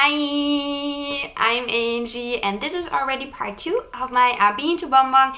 Hi, I'm Angi, and this is already part 2 of my Bean to Bonbon,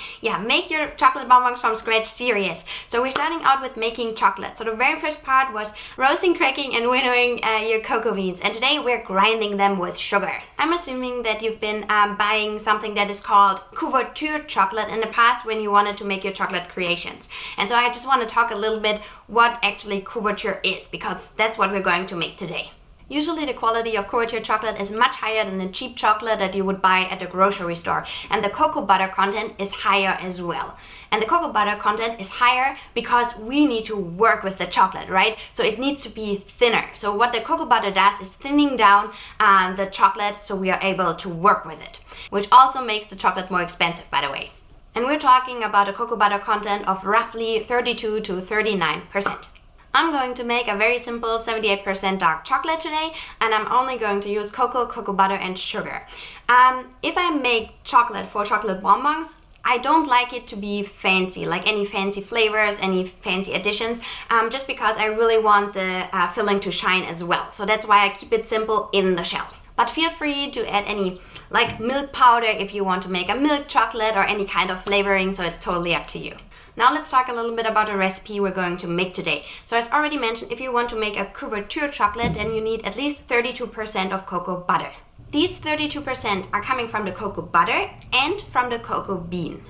make your chocolate bonbons from scratch series. So we're starting out with making chocolate. So the very first part was roasting, cracking, and winnowing your cocoa beans, and today we're grinding them with sugar. I'm assuming that you've been buying something that is called couverture chocolate in the past when you wanted to make your chocolate creations. And so I just want to talk a little bit what actually couverture is, because that's what we're going to make today. Usually the quality of couverture chocolate is much higher than the cheap chocolate that you would buy at the grocery store, and the cocoa butter content is higher as well. And the cocoa butter content is higher because we need to work with the chocolate, right? So it needs to be thinner. So what the cocoa butter does is thinning down the chocolate so we are able to work with it, which also makes the chocolate more expensive, by the way. And we're talking about a cocoa butter content of roughly 32 to 39%. I'm going to make a very simple 78% dark chocolate today, and I'm only going to use cocoa butter, and sugar. If I make chocolate for chocolate bonbons, I don't like it to be fancy, like any fancy flavors, any fancy additions, just because I really want the filling to shine as well. So that's why I keep it simple in the shell. But feel free to add any like milk powder if you want to make a milk chocolate or any kind of flavoring, so it's totally up to you. Now let's talk a little bit about the recipe we're going to make today. So as already mentioned, if you want to make a couverture chocolate, then you need at least 32% of cocoa butter. These 32% are coming from the cocoa butter and from the cocoa bean.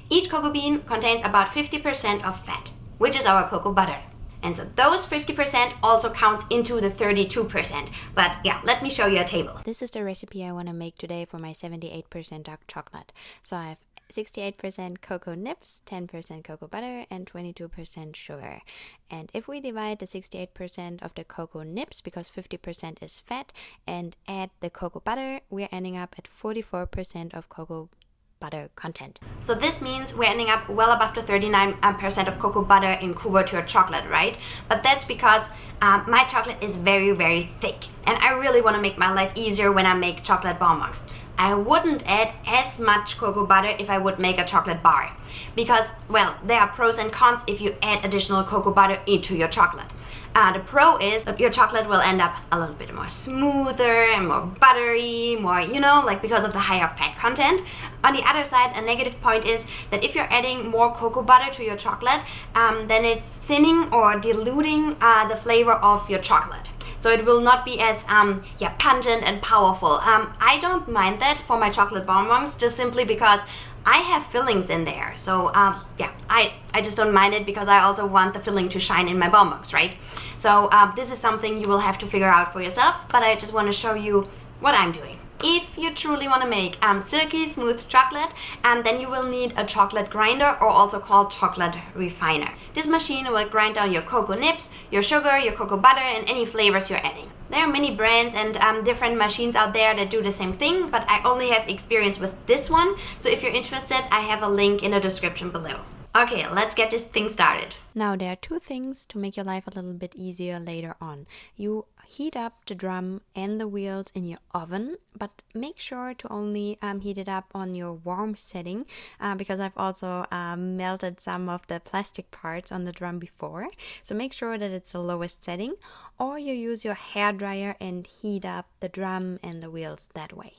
Each cocoa bean contains about 50% of fat, which is our cocoa butter. And so those 50% also counts into the 32%. But let me show you a table. This is the recipe I want to make today for my 78% dark chocolate. So I have 68% cocoa nibs, 10% cocoa butter, and 22% sugar. And if we divide the 68% of the cocoa nibs, because 50% is fat, and add the cocoa butter, we're ending up at 44% of cocoa butter content. So this means we're ending up well above the 39% of cocoa butter in couverture chocolate, right? But that's because my chocolate is very, very thick, and I really want to make my life easier when I make chocolate bonbons. I wouldn't add as much cocoa butter if I would make a chocolate bar, because, well, there are pros and cons if you add additional cocoa butter into your chocolate. The pro is that your chocolate will end up a little bit more smoother and more buttery, more, because of the higher fat content. On the other side, a negative point is that if you're adding more cocoa butter to your chocolate, then it's thinning or diluting the flavor of your chocolate. So it will not be as pungent and powerful. I don't mind that for my chocolate bonbons, just simply because I have fillings in there. So I just don't mind it because I also want the filling to shine in my bonbons, right? So this is something you will have to figure out for yourself, but I just want to show you what I'm doing. If you truly want to make silky smooth chocolate, then you will need a chocolate grinder, or also called chocolate refiner. This machine will grind down your cocoa nibs, your sugar, your cocoa butter, and any flavors you're adding. There are many brands and different machines out there that do the same thing, but I only have experience with this one. So if you're interested, I have a link in the description below. Okay, let's get this thing started. Now there are two things to make your life a little bit easier later on. You heat up the drum and the wheels in your oven, but make sure to only heat it up on your warm setting, because I've also melted some of the plastic parts on the drum before. So make sure that it's the lowest setting, or you use your hairdryer and heat up the drum and the wheels that way.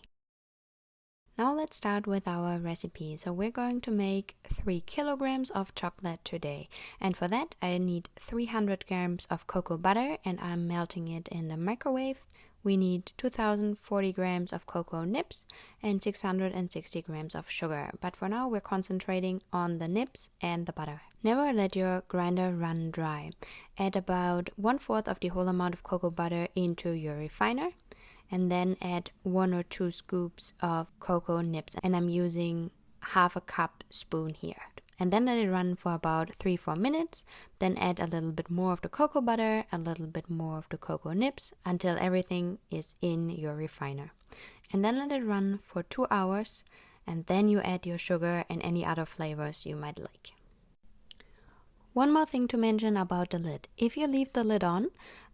Now let's start with our recipe. So we're going to make 3 kilograms of chocolate today. And for that I need 300 grams of cocoa butter, and I'm melting it in the microwave. We need 2040 grams of cocoa nibs and 660 grams of sugar. But for now we're concentrating on the nibs and the butter. Never let your grinder run dry. Add about 1/4 of the whole amount of cocoa butter into your refiner, and then add 1 or 2 scoops of cocoa nibs, and I'm using half a cup spoon here. And then let it run for about 3-4 minutes, then add a little bit more of the cocoa butter, a little bit more of the cocoa nibs, until everything is in your refiner. And then let it run for 2 hours, and then you add your sugar and any other flavors you might like. One more thing to mention about the lid. If you leave the lid on,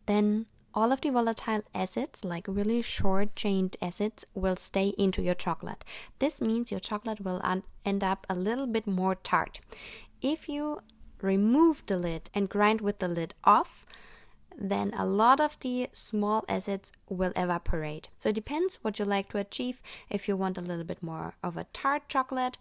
then all of the volatile acids, like really short-chained acids, will stay into your chocolate. This means your chocolate will end up a little bit more tart. If you remove the lid and grind with the lid off, then a lot of the small acids will evaporate. So it depends what you like to achieve. If you want a little bit more of a tart chocolate,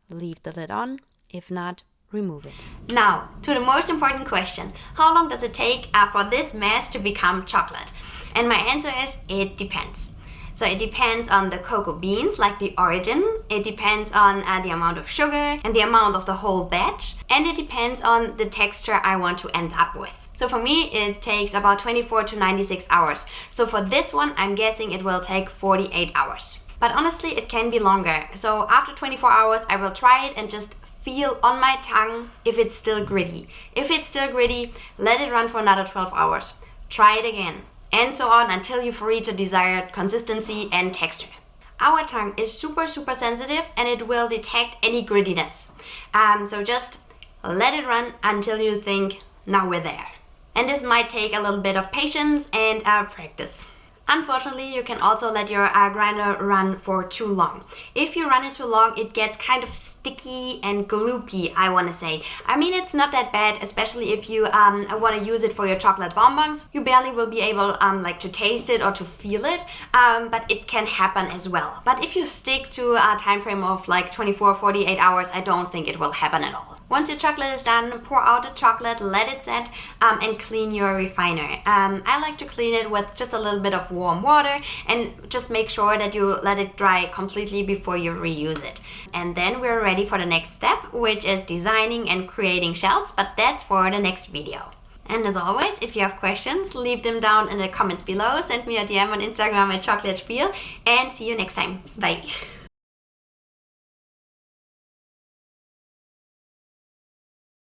leave the lid on. If not, remove it. Now, to the most important question. How long does it take for this mess to become chocolate? And my answer is, it depends. So it depends on the cocoa beans, like the origin. It depends on the amount of sugar and the amount of the whole batch. And it depends on the texture I want to end up with. So for me, it takes about 24 to 96 hours. So for this one, I'm guessing it will take 48 hours. But honestly, it can be longer. So after 24 hours, I will try it and just feel on my tongue if it's still gritty. If it's still gritty, let it run for another 12 hours. Try it again. And so on until you've reached a desired consistency and texture. Our tongue is super sensitive and it will detect any grittiness. So just let it run until you think, now we're there. And this might take a little bit of patience and practice. Unfortunately, you can also let your grinder run for too long. If you run it too long, it gets kind of sticky and gloopy, I want to say. I mean, it's not that bad, especially if you want to use it for your chocolate bonbons. You barely will be able like to taste it or to feel it, but it can happen as well. But if you stick to a time frame of like 24-48 hours, I don't think it will happen at all. Once your chocolate is done, pour out the chocolate, let it set, and clean your refiner. I like to clean it with just a little bit of warm water and just make sure that you let it dry completely before you reuse it. And then we're ready for the next step, which is designing and creating shells, but that's for the next video. And as always, if you have questions, leave them down in the comments below. Send me a DM on Instagram at Chocolatier, and see you next time. Bye!